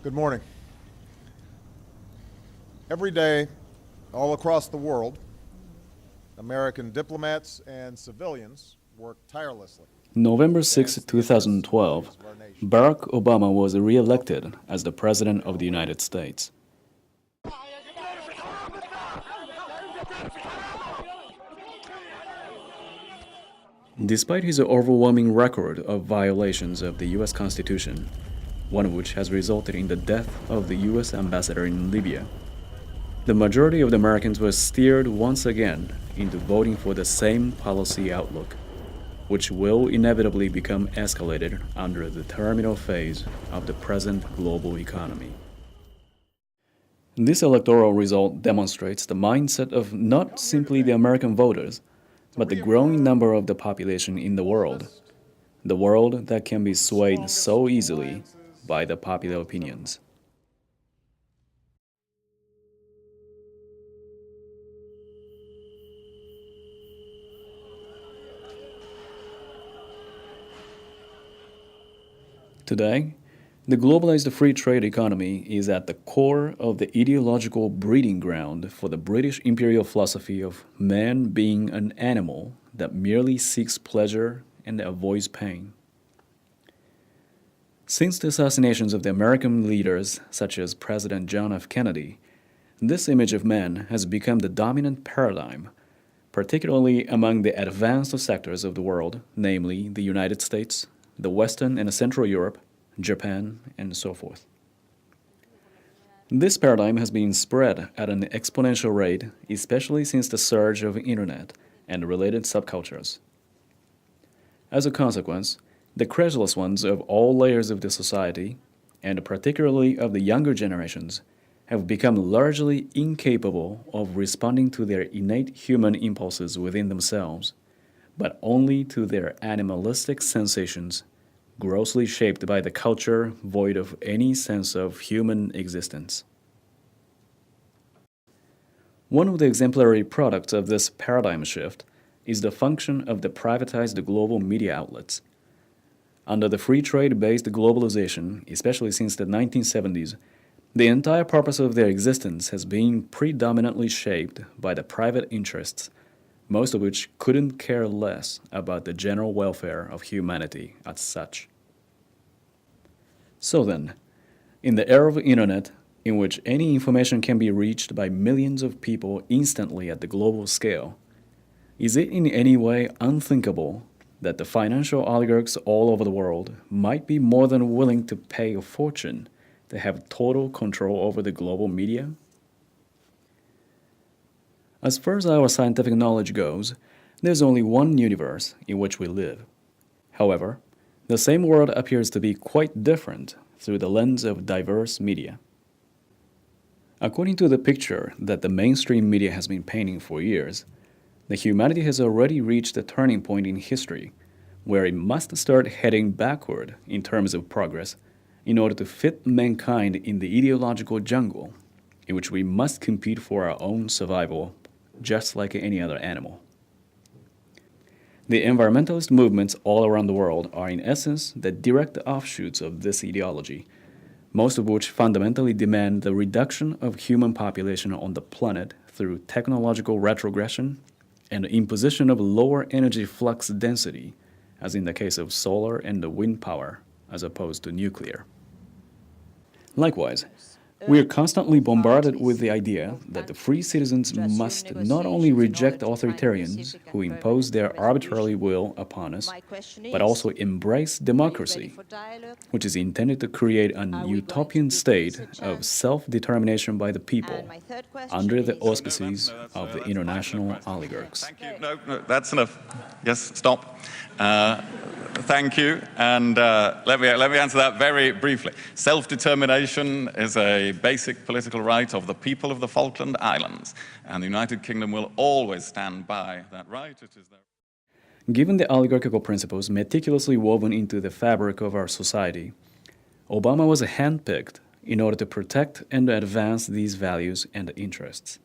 Good morning. Every day, all across the world, American diplomats and civilians work tirelessly. November 6, 2012, Barack Obama was re-elected as the President of the United States. Despite his overwhelming record of violations of the U.S. Constitution, one of which has resulted in the death of the U.S. ambassador in Libya, the majority of the Americans were steered once again into voting for the same policy outlook, which will inevitably become escalated under the terminal phase of the present global economy. This electoral result demonstrates the mindset of not simply the American voters, but the growing number of the population in the world that can be swayed so easily by the popular opinions. Today, the globalized free trade economy is at the core of the ideological breeding ground for the British imperial philosophy of man being an animal that merely seeks pleasure and avoids pain. Since the assassinations of the American leaders such as President John F. Kennedy, this image of man has become the dominant paradigm, particularly among the advanced sectors of the world, namely the United States, the Western and Central Europe, Japan, and so forth. This paradigm has been spread at an exponential rate, especially since the surge of internet and related subcultures. As a consequence, the credulous ones of all layers of the society, and particularly of the younger generations, have become largely incapable of responding to their innate human impulses within themselves, but only to their animalistic sensations, grossly shaped by the culture void of any sense of human existence. One of the exemplary products of this paradigm shift is the function of the privatized global media outlets. Under the free trade-based globalization, especially since the 1970s, the entire purpose of their existence has been predominantly shaped by the private interests, most of which couldn't care less about the general welfare of humanity as such. So then, in the era of the internet, in which any information can be reached by millions of people instantly at the global scale, is it in any way unthinkable that the financial oligarchs all over the world might be more than willing to pay a fortune to have total control over the global media? As far as our scientific knowledge goes, there's only one universe in which we live. However, the same world appears to be quite different through the lens of diverse media. According to the picture that the mainstream media has been painting for years, the humanity has already reached a turning point in history where it must start heading backward in terms of progress in order to fit mankind in the ideological jungle in which we must compete for our own survival just like any other animal. The environmentalist movements all around the world are in essence the direct offshoots of this ideology, most of which fundamentally demand the reduction of human population on the planet through technological retrogression and the imposition of lower energy flux density, as in the case of solar and wind power, as opposed to nuclear. Likewise, we are constantly bombarded with the idea that the free citizens must not only reject authoritarians who impose their arbitrary will upon us, but also embrace democracy, which is intended to create an utopian state of self-determination by the people under the auspices of the international oligarchs. Thank you. No, that's enough. Yes, stop. Thank you, and let me answer that very briefly. Self-determination is a basic political right of the people of the Falkland Islands, and the United Kingdom will always stand by that right. It is their... Given the oligarchical principles meticulously woven into the fabric of our society, Obama was handpicked in order to protect and advance these values and interests.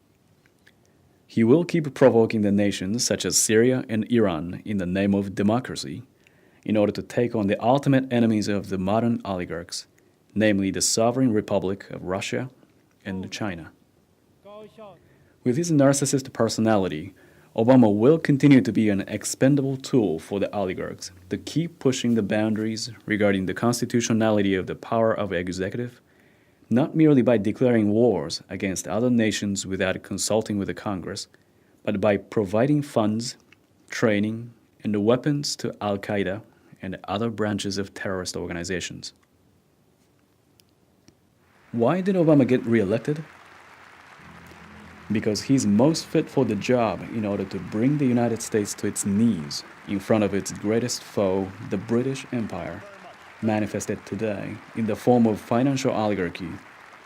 He will keep provoking the nations such as Syria and Iran in the name of democracy, in order to take on the ultimate enemies of the modern oligarchs, namely the sovereign republic of Russia and China. With his narcissist personality, Obama will continue to be an expendable tool for the oligarchs to keep pushing the boundaries regarding the constitutionality of the power of executive, not merely by declaring wars against other nations without consulting with the Congress, but by providing funds, training, and weapons to Al-Qaeda and other branches of terrorist organizations. Why did Obama get reelected? Because he's most fit for the job in order to bring the United States to its knees in front of its greatest foe, the British Empire, manifested today in the form of financial oligarchy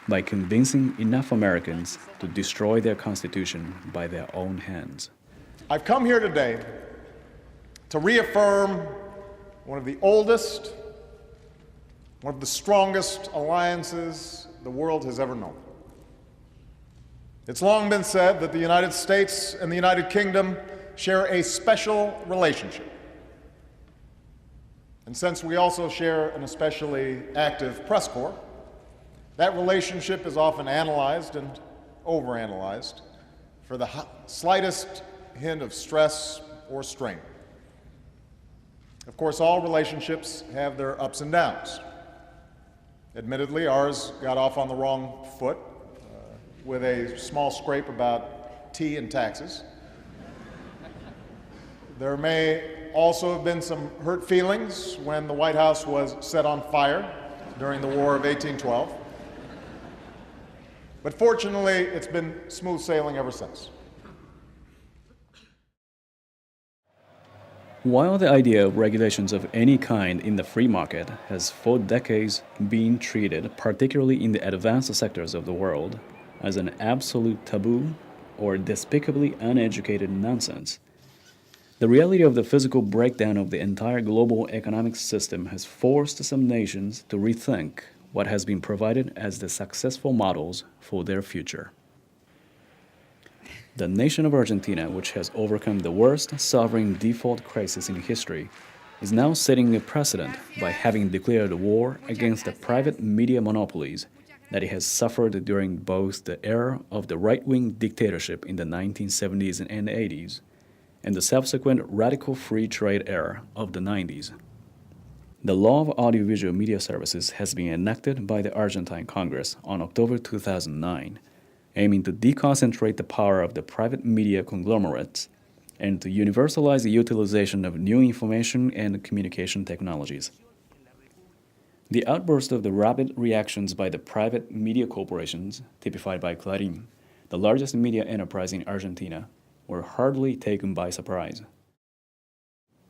by convincing enough Americans to destroy their Constitution by their own hands. I've come here today to reaffirm one of the oldest, one of the strongest alliances the world has ever known. It's long been said that the United States and the United Kingdom share a special relationship. And since we also share an especially active press corps, that relationship is often analyzed and overanalyzed for the slightest hint of stress or strain. Of course, all relationships have their ups and downs. Admittedly, ours got off on the wrong foot with a small scrape about tea and taxes. There may also have been some hurt feelings when the White House was set on fire during the War of 1812. But fortunately, it's been smooth sailing ever since. While the idea of regulations of any kind in the free market has for decades been treated, particularly in the advanced sectors of the world, as an absolute taboo or despicably uneducated nonsense, the reality of the physical breakdown of the entire global economic system has forced some nations to rethink what has been provided as the successful models for their future. The nation of Argentina, which has overcome the worst sovereign default crisis in history, is now setting a precedent by having declared war against the private media monopolies that it has suffered during both the era of the right-wing dictatorship in the 1970s and 80s and the subsequent radical free trade era of the 90s. The law of audiovisual media services has been enacted by the Argentine Congress on October 2009, aiming to deconcentrate the power of the private media conglomerates and to universalize the utilization of new information and communication technologies. The outburst of the rapid reactions by the private media corporations, typified by Clarín, the largest media enterprise in Argentina, were hardly taken by surprise.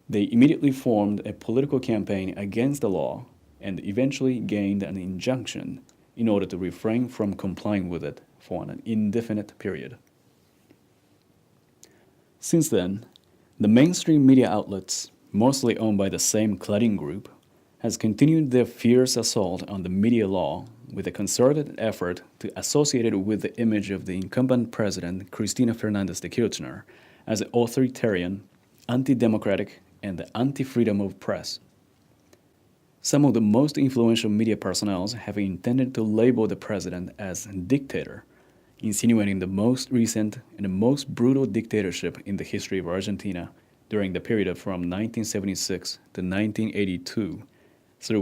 They immediately formed a political campaign against the law and eventually gained an injunction in order to refrain from complying with it for an indefinite period. Since then, the mainstream media outlets, mostly owned by the same Clarín group, has continued their fierce assault on the media law with a concerted effort to associate it with the image of the incumbent president, Cristina Fernández de Kirchner, as an authoritarian, anti-democratic, and the anti-freedom of press. Some of the most influential media personnel have intended to label the president as dictator, insinuating the most recent and the most brutal dictatorship in the history of Argentina during the period from 1976 to 1982,